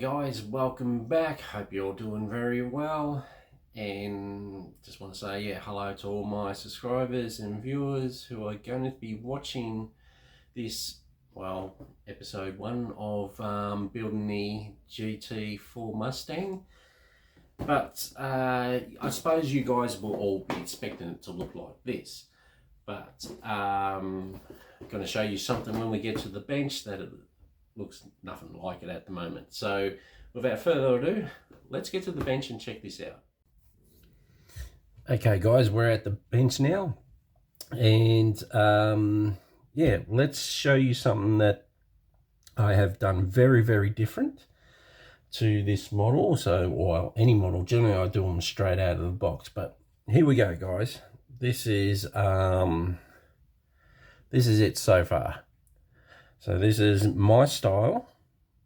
Guys, welcome back. Hope you're all doing very well, and just want to say hello to all my subscribers and viewers who are going to be watching this episode 1 of building the GT4 Mustang. But I suppose you guys will all be expecting it to look like this, but I'm going to show you something when we get to the bench that it looks nothing like it at the moment. So without further ado, let's get to the bench and check this out. Okay guys, we're at the bench now, and let's show you something that I have done very different to this model. So any model, generally I do them straight out of the box, but here we go guys. This is it so far. So this is my style,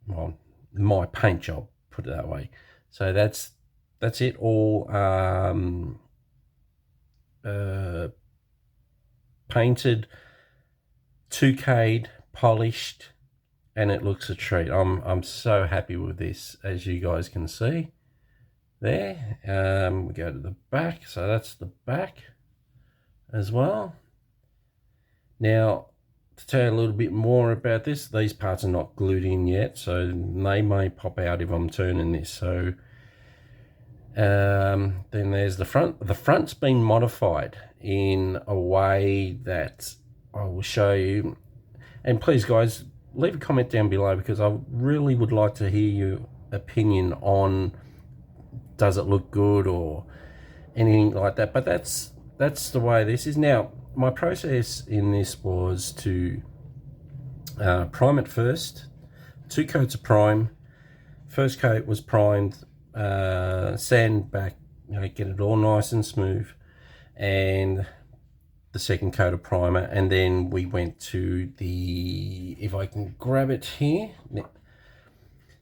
well, my paint job, put it that way. So that's it all painted, 2K'd, polished, and it looks a treat. I'm so happy with this, as you guys can see there. We go to the back, so that's the back as well. Now, to tell you a little bit more about this, these parts are not glued in yet, so they may pop out if I'm turning this. So then there's the front. The front's been modified in a way that I will show you. And please guys, leave a comment down below, because I really would like to hear your opinion on, does it look good or anything like that. But that's the way this is. Now, my process in this was to prime it first. 2 coats of prime. First coat was primed, sand back, get it all nice and smooth, and the second coat of primer. And then we went to the, if I can grab it here,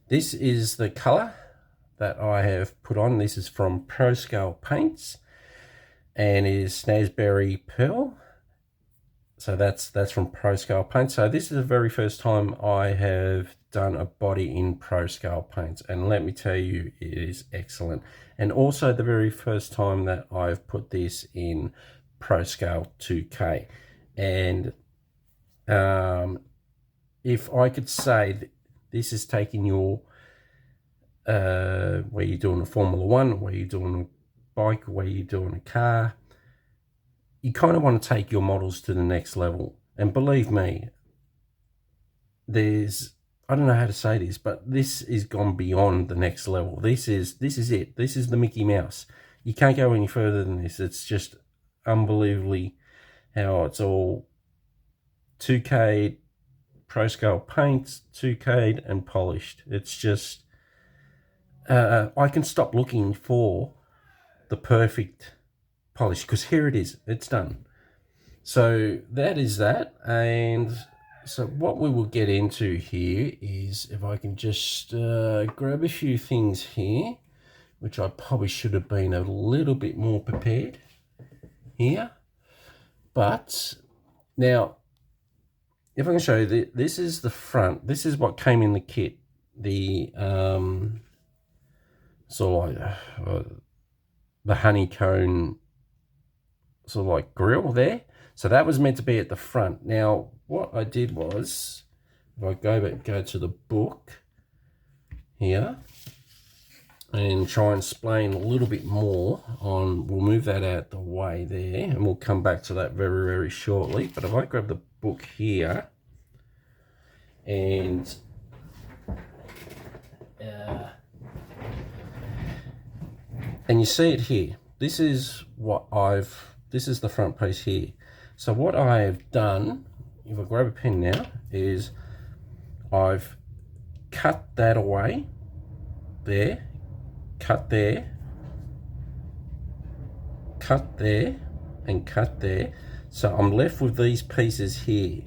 this is the color that I have put on. This is from Pro Scale Paints, and it is Snazberry Pearl. So that's from Pro Scale Paint. So this is the very first time I have done a body in Pro Scale Paints, and let me tell you, it is excellent. And also the very first time that I've put this in Pro Scale 2K. And if I could say, this is taking your where you're doing a Formula 1, where you're doing a bike, where you're doing a car, you kind of want to take your models to the next level. And believe me, I don't know how to say this, but this is gone beyond the next level. This is it. This is the Mickey Mouse. You can't go any further than this. It's just unbelievably how it's all 2K Pro Scale paints, 2K and polished. It's just I can stop looking for the perfect polish, because here it is, it's done. So that is that. And so what we will get into here is, if I can just grab a few things here, which I probably should have been a little bit more prepared here. But now, if I can show you, this is the front. This is what came in the kit. The sort of like the honeycomb sort of like grill there. So that was meant to be at the front. Now what I did was, if I go to the book here and try and explain a little bit more on, we'll move that out the way there, and we'll come back to that very shortly. But if I grab the book here, and you see it here, this is the front piece here. So what I have done, if I grab a pen now, is I've cut that away there, cut there, cut there, and cut there. So I'm left with these pieces here.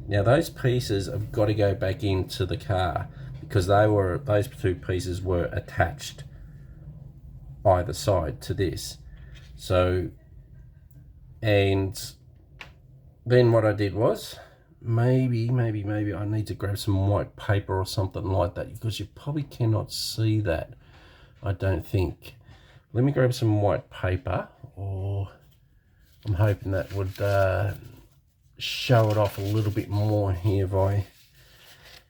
Now those pieces have got to go back into the car, because those two pieces were attached either side to this. So, and then what I did was, maybe I need to grab some white paper or something like that, because you probably cannot see that, I don't think. Let me grab some white paper, or I'm hoping that would show it off a little bit more here. If I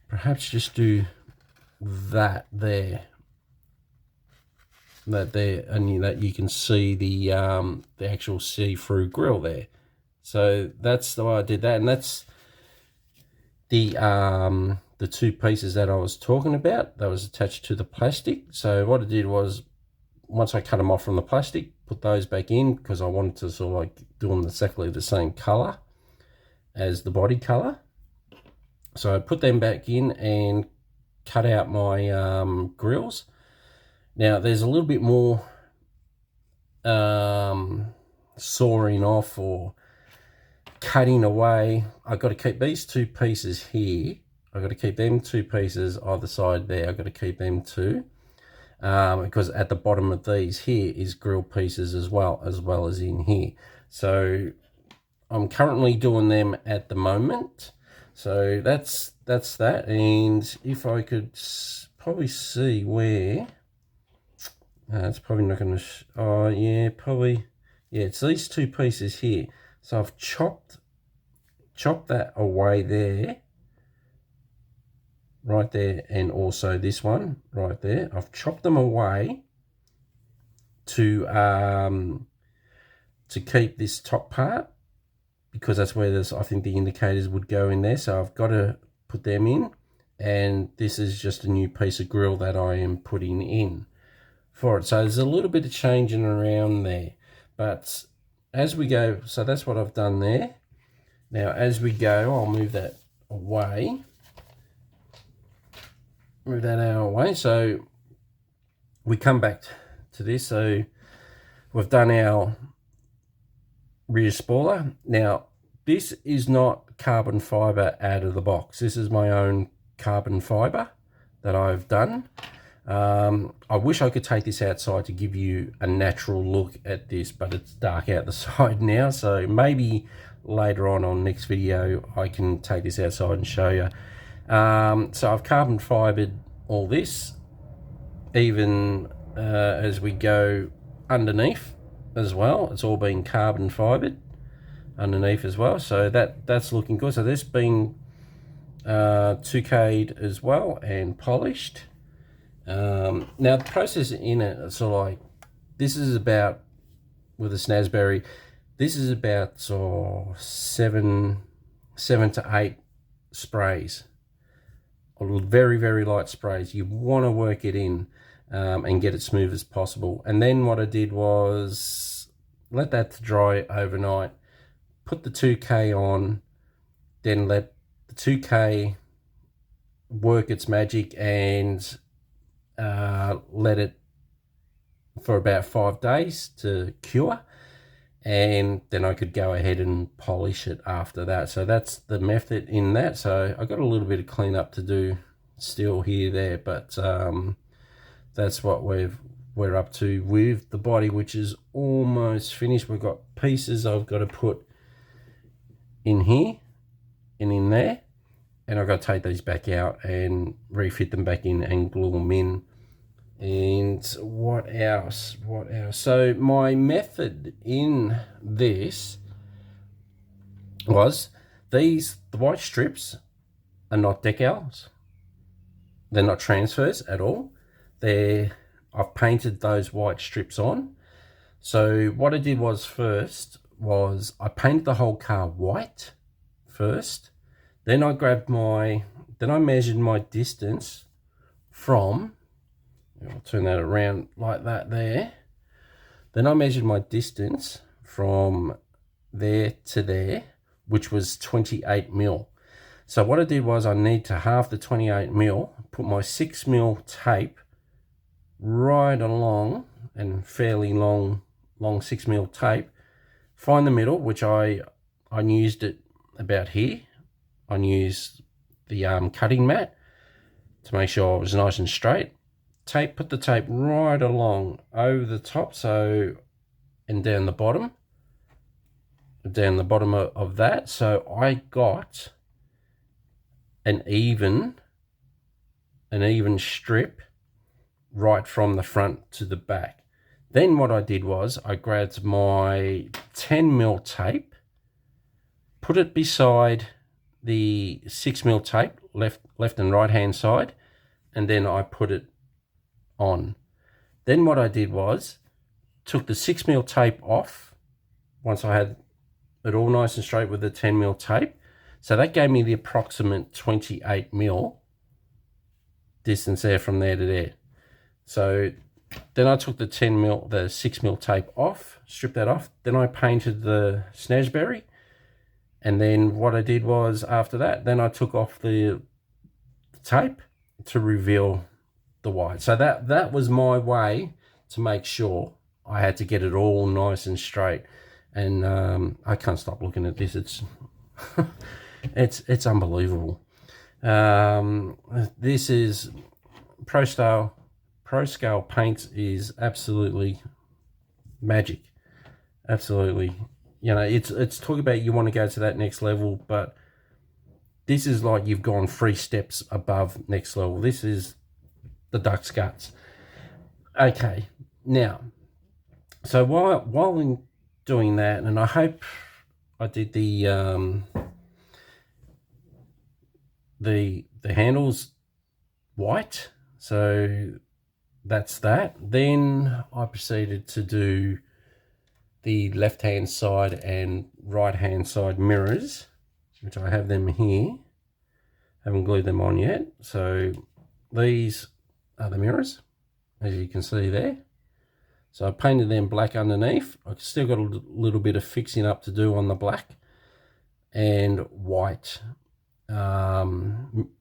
perhaps just do that there, and that you can see the actual see-through grill there. So that's the way I did that, and that's the two pieces that I was talking about that was attached to the plastic. So what I did was, once I cut them off from the plastic, put those back in, because I wanted to sort of like do them exactly the same color as the body color. So I put them back in and cut out my grills. Now there's a little bit more sawing off or cutting away. I've got to keep these two pieces here. I've got to keep them two pieces either side there. I've got to keep them two, because at the bottom of these here is grill pieces as well as in here. So I'm currently doing them at the moment. So that's that. And if I could probably see where, it's probably not going to, oh yeah, probably, yeah, it's these two pieces here. So I've chopped that away there, right there, and also this one right there. I've chopped them away to keep this top part, because that's where I think the indicators would go in there. So I've got to put them in, and this is just a new piece of grill that I am putting in for it. So there's a little bit of changing around there, but as we go, so that's what I've done there. Now as we go, I'll move that away, move that out of the way. So we come back to this. So we've done our rear spoiler. Now this is not carbon fiber out of the box. This is my own carbon fiber that I've done. I wish I could take this outside to give you a natural look at this, but it's dark out the side now, so maybe later on next video I can take this outside and show you. So I've carbon fibered all this, even as we go underneath as well. It's all been carbon fibered underneath as well, so that's looking good. So this been 2K'd as well and polished. Now the process in it, it's sort of like, this is about, with a Snazberry, this is about 7 to 8 sprays, or very light sprays. You want to work it in and get it smooth as possible. And then what I did was let that dry overnight, put the 2K on, then let the 2K work its magic, and let it for about 5 days to cure, and then I could go ahead and polish it after that. So that's the method in that. So I got a little bit of cleanup to do still here there, but that's what we're up to with the body, which is almost finished. We've got pieces I've got to put in here and in there, and I've got to take these back out and refit them back in and glue them in. And what else? So my method in this was, the white strips are not decals. They're not transfers at all. I've painted those white strips on. So what I did was, first was I painted the whole car white first. Then I measured my distance from, I'll turn that around like that there. Then I measured my distance from there to there, which was 28 mil. So what I did was, I need to halve the 28 mil, put my 6 mil tape right along, and fairly long 6 mil tape, find the middle, which I used it about here. I used the cutting mat to make sure it was nice and straight. Put the tape right along over the top, so, and down the bottom of that. So I got an even strip right from the front to the back. Then what I did was I grabbed my 10mm tape, put it beside the 6mm tape, left and right hand side, and then I put it on. Then what I did was took the 6mm tape off once I had it all nice and straight with the 10mm tape. So that gave me the approximate 28mm distance there from there to there. So then I took the 6mm tape off, stripped that off. Then I painted the snazberry. And then what I did was after that, then I took off the tape to reveal the white. So that was my way to make sure I had to get it all nice and straight. And I can't stop looking at this. It's it's unbelievable. This is Pro Scale paint is absolutely magic. Absolutely. You know, it's talking about you want to go to that next level, but this is like you've gone 3 steps above next level. This is the duck's guts. Okay, now, so while in doing that, and I hope I did the handles white, so that's that. Then I proceeded to do the left hand side and right hand side mirrors, which I have them here. Haven't glued them on yet. So these are the mirrors, as you can see there. So I painted them black underneath. I've still got a little bit of fixing up to do on the black and white outer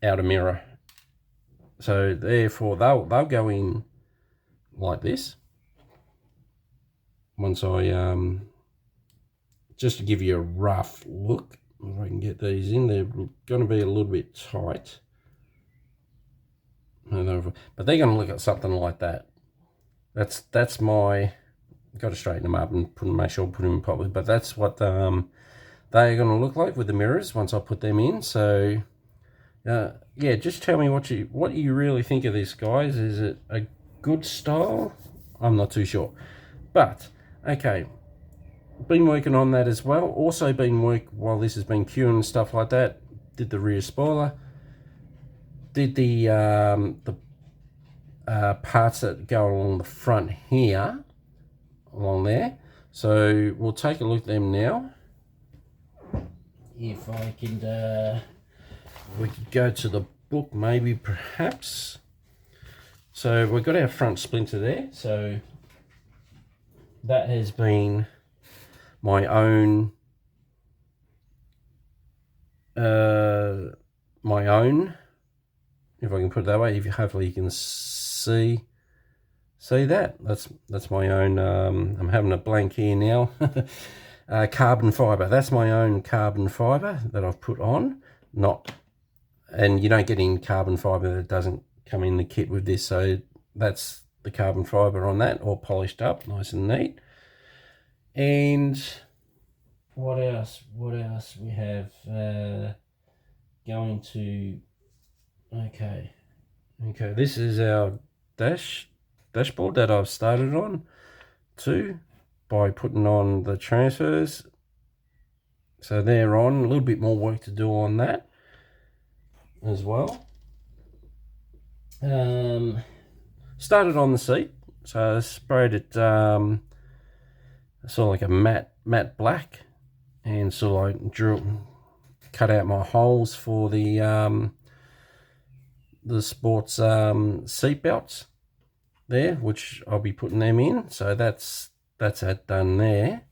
mirror. So therefore they'll go in like this. Once I just to give you a rough look, if I can get these in, they're going to be a little bit tight. But they're going to look at something like that. That's my, got to straighten them up and make sure I put them in properly. But that's what they're going to look like with the mirrors once I put them in. So yeah, just tell me what you really think of this, guys. Is it a good style? I'm not too sure, but okay. Been working on that as well. Also been while this has been queuing and stuff like that. Did the rear spoiler. Did the parts that go along the front here, along there. So we'll take a look at them now. If I can, we could go to the book maybe perhaps. So we've got our front splinter there. So that has been my own if I can put it that way. If you hopefully you can see that that's my own I'm having a blank here now. Carbon fiber. That's my own carbon fiber that I've put on. And you don't get any carbon fiber that doesn't come in the kit with this, so that's the carbon fiber on that, all polished up nice and neat. And what else we have going to, okay, this is our dashboard that I've started on too by putting on the transfers. So they're on, a little bit more work to do on that as well. Started on the seat, so I sprayed it sort of like a matte black, and sort of like cut out my holes for the sports seat belts there, which I'll be putting them in. So that's that done there.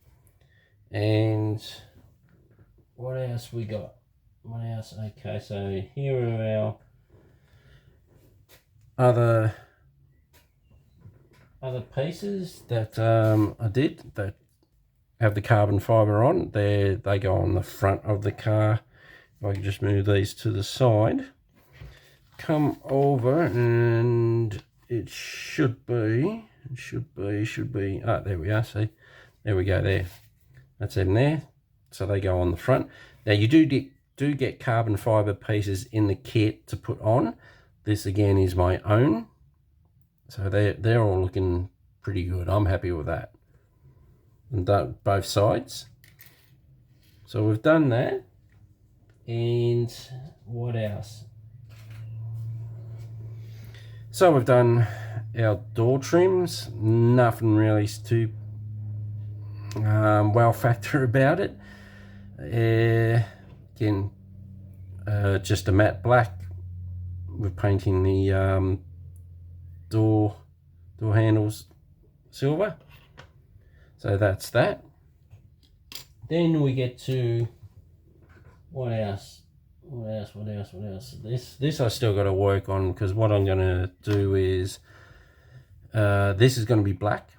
And what else we got? What else? Okay, so here are our other pieces that I did that have the carbon fiber on. They go on the front of the car. If I can just move these to the side, come over, and it should be. Ah, there we are. See, there we go. There, that's them there. So they go on the front. Now you do do get carbon fiber pieces in the kit to put on. This again is my own, so they're all looking pretty good. I'm happy with that. And done both sides. So we've done that. And what else? So we've done our door trims. Nothing really too wow factor about it. Again, just a matte black. We're painting the door handles silver. So that's that. Then we get to what else? This I still got to work on, because what I'm going to do is this is going to be black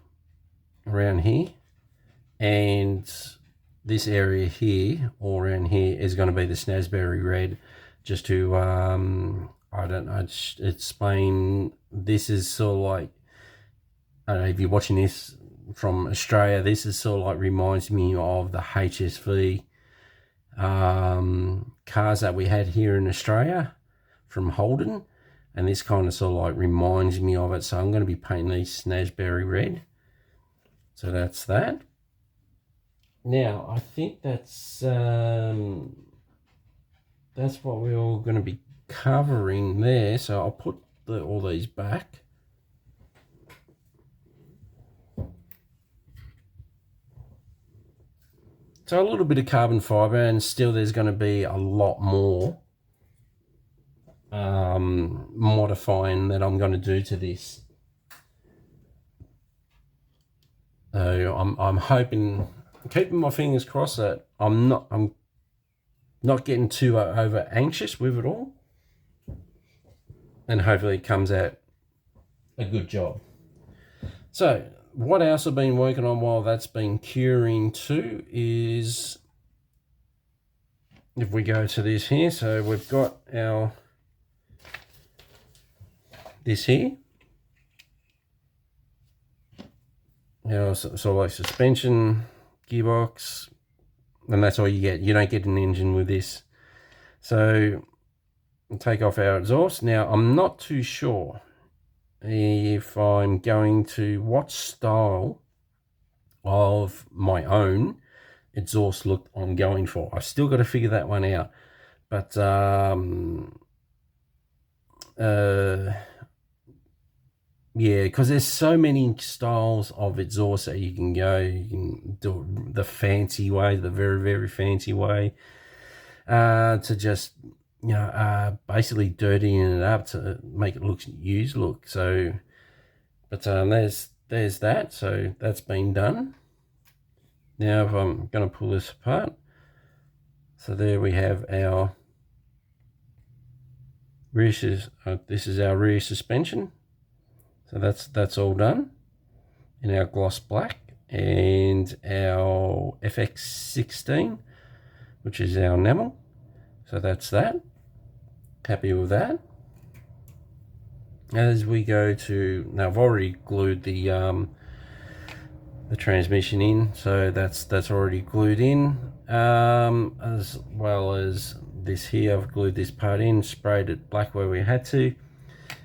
around here, and this area here, all around here, is going to be the snazberry red, just to I don't know, explain. This is sort of like, I don't know if you're watching this from Australia, this is sort of like reminds me of the HSV cars that we had here in Australia from Holden, and this kind of sort of like reminds me of it. So I'm going to be painting these snazberry red. So that's that. Now I think that's what we're all going to be covering there. So I'll put all these back. So a little bit of carbon fiber, and still there's going to be a lot more modifying that I'm going to do to this. So I'm hoping, keeping my fingers crossed that I'm not getting too over anxious with it all, and hopefully it comes out a good job. So what else I've been working on while that's been curing too is, if we go to this here, so we've got our this here, our sort of like suspension gearbox, and that's all you get. You don't get an engine with this. So I'll take off our exhaust. Now I'm not too sure if I'm going to, what style of my own exhaust look I'm going for. I've still got to figure that one out, but yeah, because there's so many styles of exhaust that you can go. You can do the fancy way, the very, very fancy way, to just, you know, basically dirtying it up to make it look used look. So, but there's that. So that's been done. Now if I'm going to pull this apart, so there we have our rear. This is our rear suspension. So that's all done in our gloss black, and our FX16, which is our enamel. So that's that. Happy with that. As we go to, now I've already glued the transmission in, so that's already glued in, as well as this here. I've glued this part in, sprayed it black where we had to.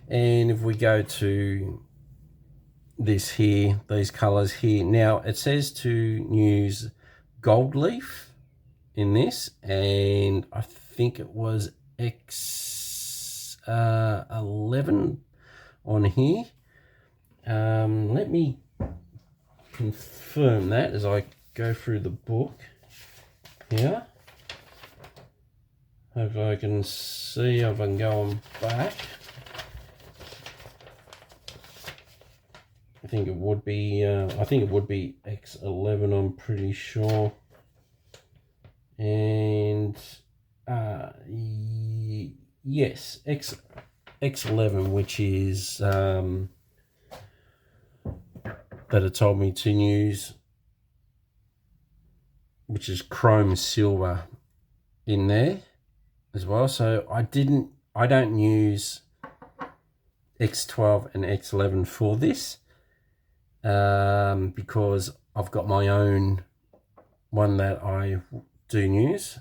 And if we go to this here, these colors here, now it says to use gold leaf in this, and I think it was X11 on here. Let me confirm that as I go through the book here. Hopefully I can see if I can go on back. I think it would be X11, I'm pretty sure. And yes, X11, which is that it told me to use, which is chrome silver in there as well. So I don't use X12 and X11 for this, because I've got my own one that I do use.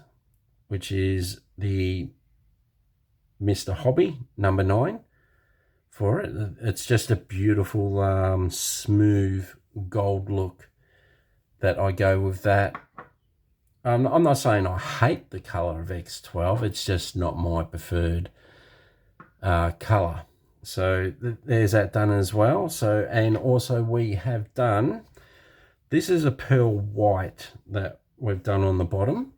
which is the Mr. Hobby number 9 for it. It's just a beautiful smooth gold look that I go with that. I'm not saying I hate the color of X12, it's just not my preferred color. So there's that done as well. So, and also we have done, this is a pearl white that we've done on the bottom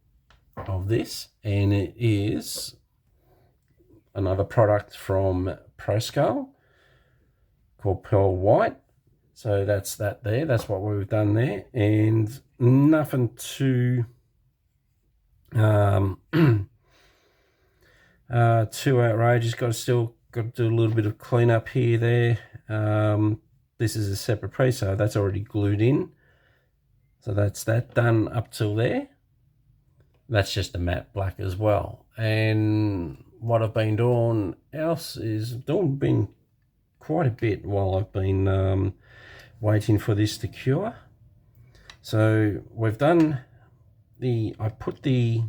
of this, and it is another product from ProSkull called Pearl White. So that's that there, that's what we've done there, and nothing too too outrageous. Got to do a little bit of cleanup here there. This is a separate piece, so that's already glued in, so that's that done up till there. That's just a matte black as well. And what I've been doing else is been quite a bit while I've been waiting for this to cure. So we've done I put the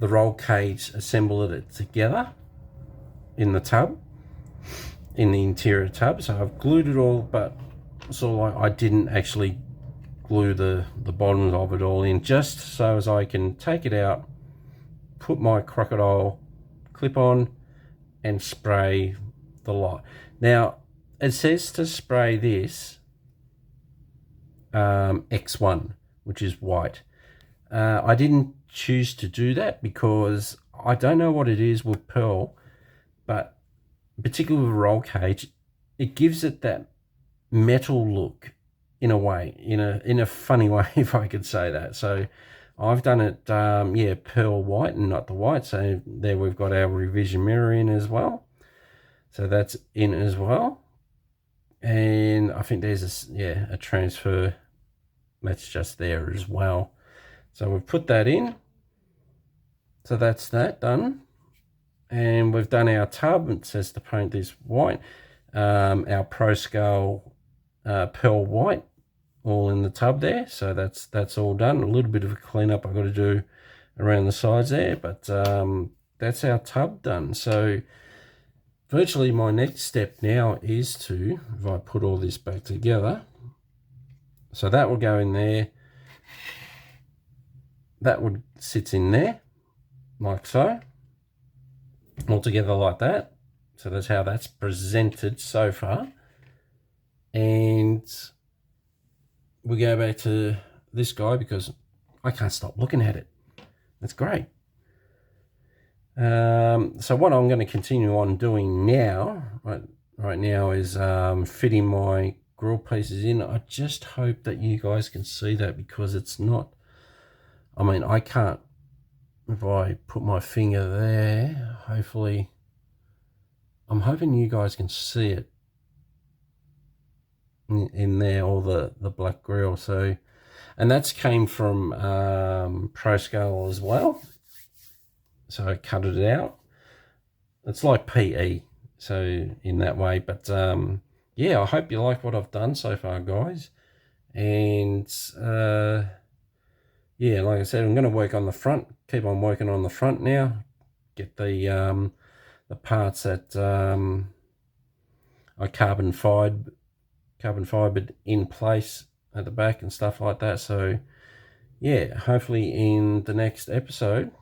roll cage, assembled it together in the tub, in the interior tub. So I've glued it all, but sort of like I didn't actually glue the bottoms of it all in, just so as I can take it out, put my crocodile clip on and spray the lot. Now it says to spray this X1, which is white. I didn't choose to do that because I don't know what it is with pearl, but particularly with roll cage, it gives it that metal look in a way, in a funny way, if I could say that. So I've done it, yeah, pearl white and not the white. So there we've got our revision mirror in as well. So that's in as well. And I think there's a transfer that's just there as well. So we've put that in. So that's that done. And we've done our tub. It says to paint this white. Our ProSkull pearl white, all in the tub there. So that's all done. A little bit of a cleanup I've got to do around the sides there, but that's our tub done. So virtually my next step now is to, if I put all this back together, so that will go in there, that would sit in there like so, all together like that. So that's how that's presented so far. And we go back to this guy because I can't stop looking at it. It's great. So what I'm going to continue on doing now, right now, is fitting my grill pieces in. I just hope that you guys can see that, because it's not, I mean, I can't, if I put my finger there, hopefully, I'm hoping you guys can see it in there, all the black grill. So, and that's came from ProSkull as well. So I cut it out. It's like PE, so in that way. But yeah, I hope you like what I've done so far, guys. And yeah, like I said, I'm going to work on the front. Keep on working on the front now. Get the parts that I carbon fibered in place at the back and stuff like that. So yeah, hopefully in the next episode